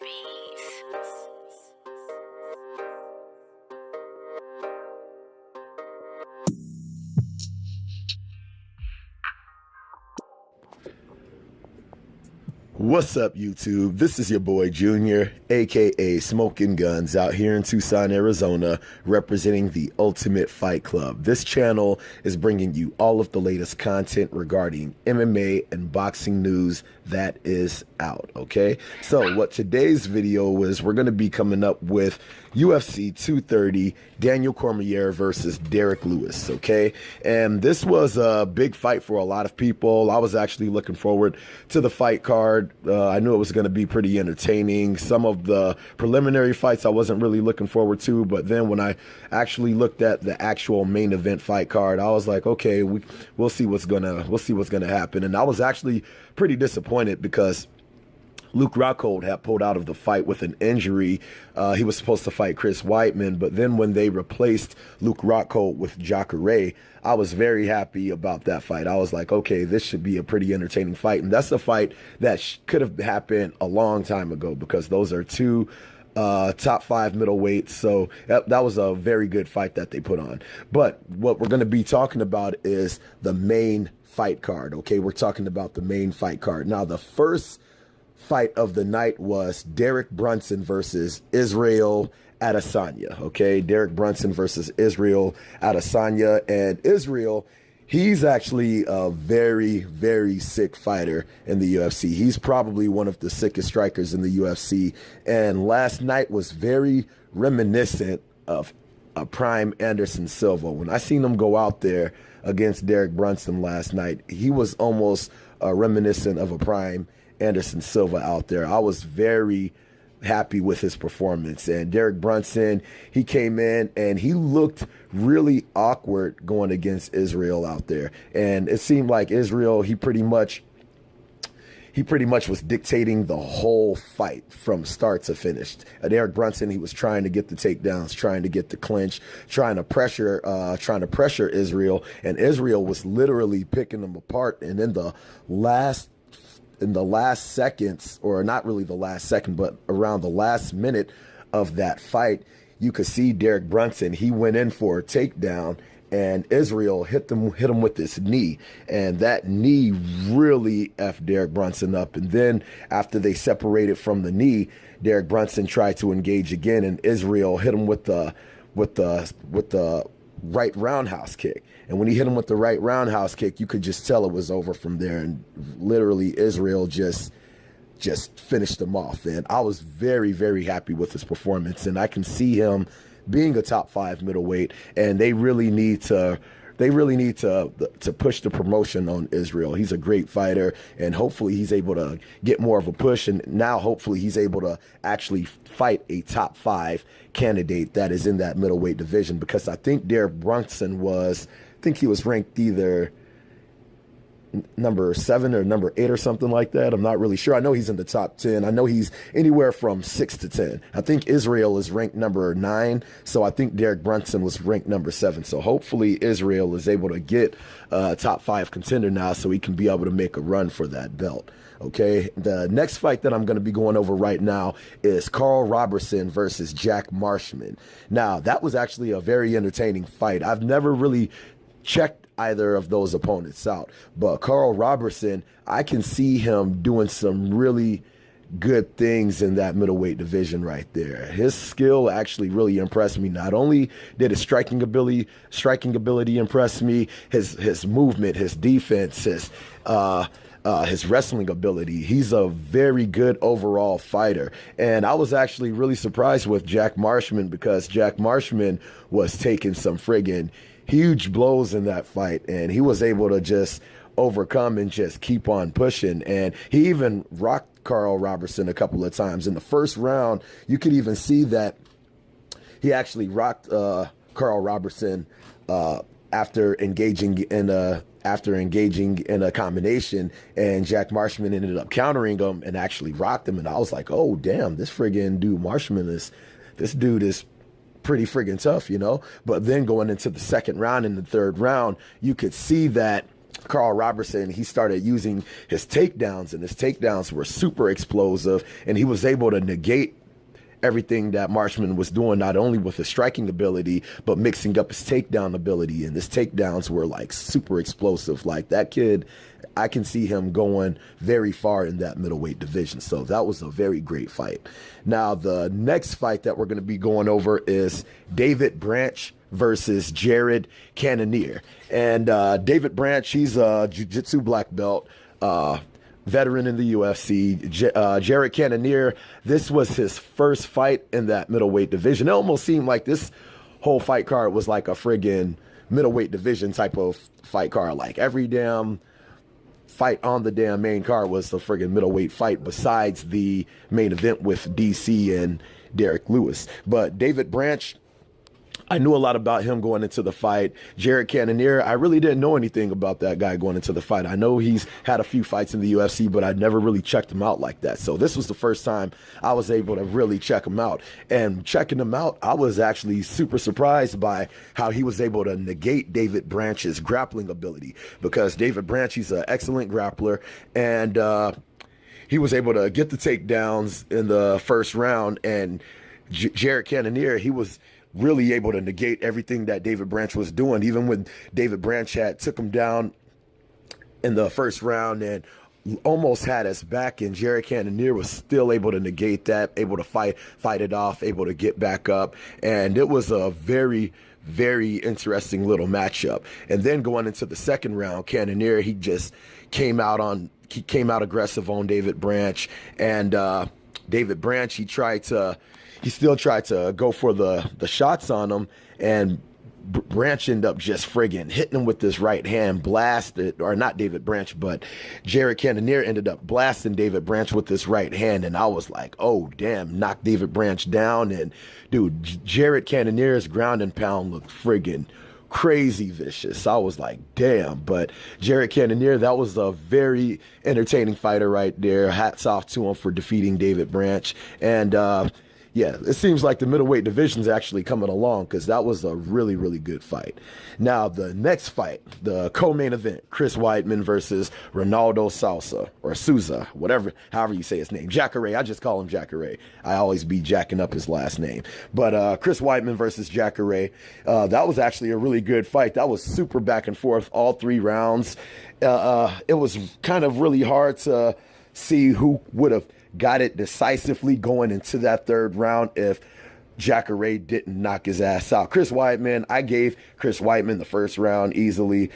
beats. What's up, YouTube? This is your boy Junior, aka Smoking Guns, out here in Tucson, Arizona, representing the Ultimate Fight Club. This channel is bringing you all of the latest content regarding MMA and boxing news that is out, okay? So what today's video is, we're going to be coming up with UFC 230, Daniel Cormier versus Derrick Lewis, okay? And this was a big fight for a lot of people. I was actually looking forward to the fight card. I knew it was going to be pretty entertaining. Some of the preliminary fights I wasn't really looking forward to, but then when I actually looked at the actual main event fight card, I was like, okay, we'll see what's gonna happen. And I was actually pretty disappointed because Luke Rockhold had pulled out of the fight with an injury. He was supposed to fight Chris Weidman, but then when they replaced Luke Rockhold with Jacare, I was very happy about that fight. I was like, okay, this should be a pretty entertaining fight. And that's a fight that could have happened a long time ago because those are two top five middleweights. So that was a very good fight that they put on. But what we're going to be talking about is the main fight card. Okay, we're talking about the main fight card. Now, the first fight of the night was Derrick Brunson versus Israel Adesanya. Okay, Derrick Brunson versus Israel Adesanya. And Israel, he's actually a very, very sick fighter in the UFC. He's probably one of the sickest strikers in the UFC. And last night was very reminiscent of a prime Anderson Silva. When I seen him go out there against Derrick Brunson last night, he was almost reminiscent of a prime Anderson Silva out there. I was very happy with his performance. And Derrick Brunson, he came in and he looked really awkward going against Israel out there. And it seemed like Israel, he pretty much was dictating the whole fight from start to finish. Derrick Brunson, he was trying to get the takedowns, trying to get the clinch, trying to pressure Israel, and Israel was literally picking them apart. And in the last seconds, or not really the last second, but around the last minute of that fight, you could see Derrick Brunson, he went in for a takedown, and Israel hit him with this knee, and that knee really effed Derrick Brunson up. And then after they separated from the knee, Derrick Brunson tried to engage again, and Israel hit him with the right roundhouse kick. And when he hit him with the right roundhouse kick, you could just tell it was over from there. And literally Israel just finished him off. And I was very, very happy with his performance. And I can see him being a top five middleweight. And they really need to push the promotion on Israel. He's a great fighter, and hopefully he's able to get more of a push. And now hopefully he's able to actually fight a top five candidate that is in that middleweight division, because I think Derrick Brunson he was ranked either number 7 or number 8 or something like that. I'm not really sure. I know he's in the top 10. I know he's anywhere from 6 to 10. I think Israel is ranked number 9. So I think Derrick Brunson was ranked number 7. So hopefully Israel is able to get a top 5 contender now, so he can be able to make a run for that belt. Okay, the next fight that I'm going to be going over right now is Carl Robertson versus Jack Marshman. Now, that was actually a very entertaining fight. I've never really checked either of those opponents out, but Carl Robertson, I can see him doing some really good things in that middleweight division right there. His skill actually really impressed me. Not only did his striking ability impress me, his movement, his defense, his wrestling ability. He's a very good overall fighter. And I was actually really surprised with Jack Marshman, because Jack Marshman was taking some friggin' huge blows in that fight, and he was able to just overcome and just keep on pushing. And he even rocked Carl Robertson a couple of times. In the first round, you could even see that he actually rocked Carl Robertson after engaging in a combination, and Jack Marshman ended up countering him and actually rocked him. And I was like, oh damn, this friggin' dude Marshman is pretty friggin' tough, you know. But then going into the second round and the third round, you could see that Carl Robertson, he started using his takedowns, and his takedowns were super explosive, and he was able to negate everything that Marshman was doing, not only with his striking ability, but mixing up his takedown ability. And his takedowns were like super explosive. Like that kid, I can see him going very far in that middleweight division. So that was a very great fight. Now, the next fight that we're going to be going over is David Branch versus Jared Cannoneer. And David Branch, he's a jiu-jitsu black belt, veteran in the UFC. Jared Cannoneer, this was his first fight in that middleweight division. It almost seemed like this whole fight card was like a friggin' middleweight division type of fight card. Like every damn fight on the damn main card was a friggin' middleweight fight besides the main event with DC and Derrick Lewis. But David Branch, I knew a lot about him going into the fight. Jared Cannoneer, I really didn't know anything about that guy going into the fight. I know he's had a few fights in the UFC, but I never really checked him out like that. So this was the first time I was able to really check him out. And checking him out, I was actually super surprised by how he was able to negate David Branch's grappling ability, because David Branch, he's an excellent grappler, and he was able to get the takedowns in the first round. And Jared Cannoneer, he was really able to negate everything that David Branch was doing. Even when David Branch took him down in the first round and almost had his back, and Jared Cannoneer was still able to negate that, able to fight it off, able to get back up. And it was a very, very interesting little matchup. And then going into the second round, Cannoneer, he just came out aggressive on David Branch. And David Branch, he still tried to go for the shots on him, and Branch ended up just friggin' hitting him with this right hand, blasted, or not David Branch, but Jared Cannoneer ended up blasting David Branch with this right hand, and I was like, oh, damn, knocked David Branch down. And, dude, Jared Cannoneer's ground and pound looked friggin' crazy vicious. I was like, damn. But Jared Cannoneer, that was a very entertaining fighter right there. Hats off to him for defeating David Branch. And, yeah, it seems like the middleweight division's actually coming along, because that was a really, really good fight. Now, the next fight, the co-main event, Chris Weidman versus Ronaldo Souza, however you say his name. Jacare, I just call him Jacare. I always be jacking up his last name. But Chris Weidman versus Jacare, that was actually a really good fight. That was super back and forth all 3 rounds. It was kind of really hard to see who would have got it decisively going into that 3rd round if Jacare didn't knock his ass out. Chris Weidman, I gave Chris Weidman the 1st round easily.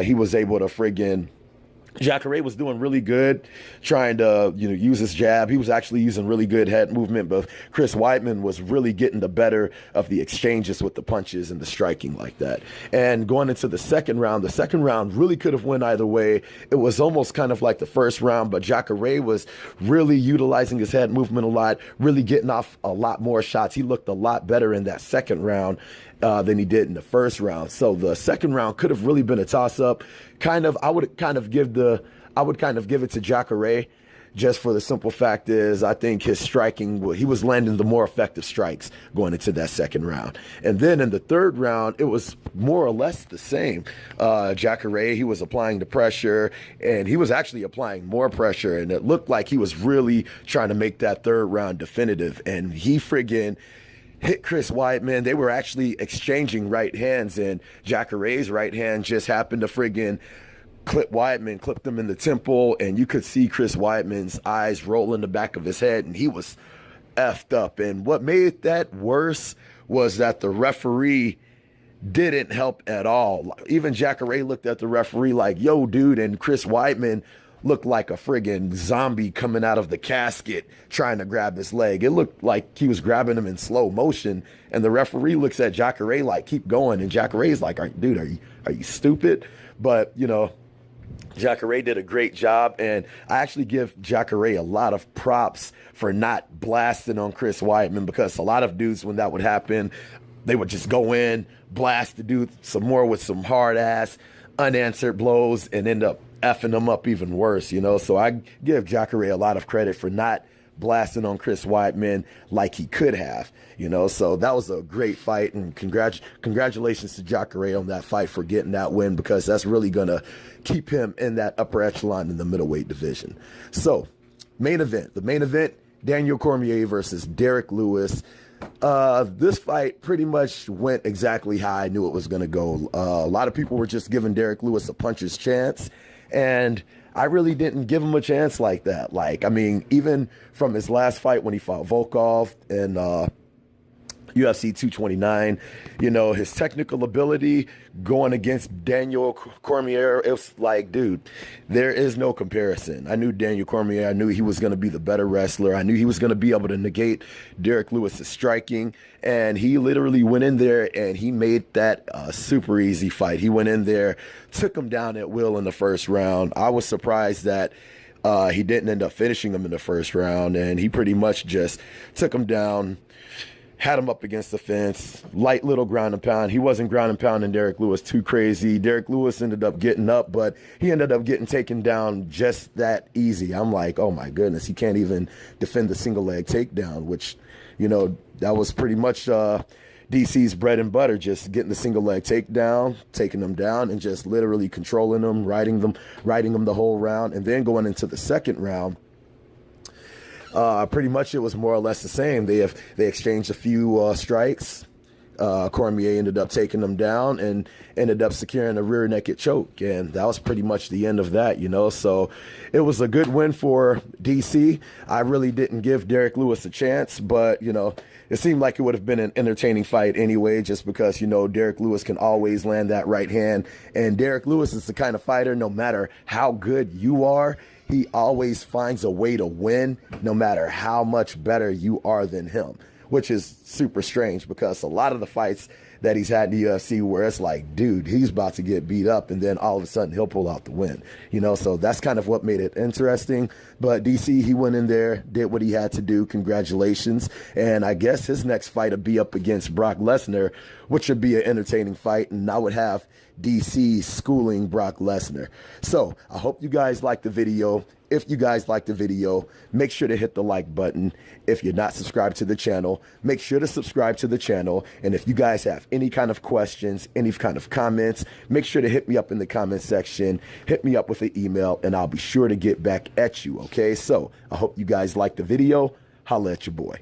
He was able to friggin' Jacare was doing really good, trying to, use his jab. He was actually using really good head movement, but Chris Weidman was really getting the better of the exchanges with the punches and the striking like that. And going into the second round really could have went either way. It was almost kind of like the first round, but Jacare was really utilizing his head movement a lot, really getting off a lot more shots. He looked a lot better in that second round than he did in the first round. So the second round could have really been a toss-up. I would kind of give it to Jacare, just for the simple fact is I think his striking, he was landing the more effective strikes going into that second round. And then in the third round, it was more or less the same. Jacare, he was applying the pressure, and he was actually applying more pressure, and it looked like he was really trying to make that third round definitive. And he friggin' hit Chris Weidman. They were actually exchanging right hands, and Jacare's right hand just happened to friggin' clipped him in the temple, and you could see Chris Weidman's eyes roll in the back of his head, and he was effed up. And what made that worse was that the referee didn't help at all. Even Jacare looked at the referee like, yo, dude, and Chris Weidman looked like a friggin' zombie coming out of the casket trying to grab his leg. It looked like he was grabbing him in slow motion, and the referee looks at Jacare like, keep going, and Jacare's like, dude, are you stupid? But, Jacare did a great job, and I actually give Jacare a lot of props for not blasting on Chris Weidman, because a lot of dudes, when that would happen, they would just go in, blast the dude some more with some hard-ass, unanswered blows, and end up effing them up even worse, So I give Jacare a lot of credit for not blasting on Chris Weidman like he could have, you know. So that was a great fight, and congratulations to Jacare on that fight for getting that win, because that's really going to keep him in that upper echelon in the middleweight division. So the main event, Daniel Cormier versus Derrick Lewis. This fight pretty much went exactly how I knew it was going to go. A lot of people were just giving Derrick Lewis a puncher's chance, and I really didn't give him a chance like that. Like, I mean, even from his last fight when he fought Volkov and UFC 229, you know, his technical ability going against Daniel Cormier, it's like, dude, there is no comparison. I knew Daniel Cormier. I knew he was going to be the better wrestler. I knew he was going to be able to negate Derrick Lewis's striking, and he literally went in there and he made that super easy fight. He went in there, took him down at will in the first round. I was surprised that he didn't end up finishing him in the first round, and he pretty much just took him down, had him up against the fence, light little ground and pound. He wasn't ground and pounding Derrick Lewis too crazy. Derrick Lewis ended up getting up, but he ended up getting taken down just that easy. I'm like, oh my goodness, he can't even defend the single leg takedown, which, you know, that was pretty much DC's bread and butter, just getting the single leg takedown, taking them down, and just literally controlling them, riding them the whole round. And then going into the second round, pretty much it was more or less the same. They exchanged a few strikes. Cormier ended up taking them down and ended up securing a rear naked choke, and that was pretty much the end of that, you know. So it was a good win for DC. I really didn't give Derrick Lewis a chance, but, you know, it seemed like it would have been an entertaining fight anyway, just because, you know, Derrick Lewis can always land that right hand, and Derrick Lewis is the kind of fighter, no matter how good you are, he always finds a way to win, no matter how much better you are than him, which is super strange, because a lot of the fights that he's had in the UFC where it's like, dude, he's about to get beat up, and then all of a sudden he'll pull out the win, you know. So that's kind of what made it interesting. But DC, he went in there, did what he had to do. Congratulations. And I guess his next fight would be up against Brock Lesnar, which would be an entertaining fight, and I would have DC schooling Brock Lesnar. So I hope you guys liked the video. If you guys liked the video, make sure to hit the like button. If you're not subscribed to the channel, make sure to subscribe to the channel. And if you guys have any kind of questions, any kind of comments, make sure to hit me up in the comment section. Hit me up with an email, and I'll be sure to get back at you, okay? So I hope you guys liked the video. Holla at your boy.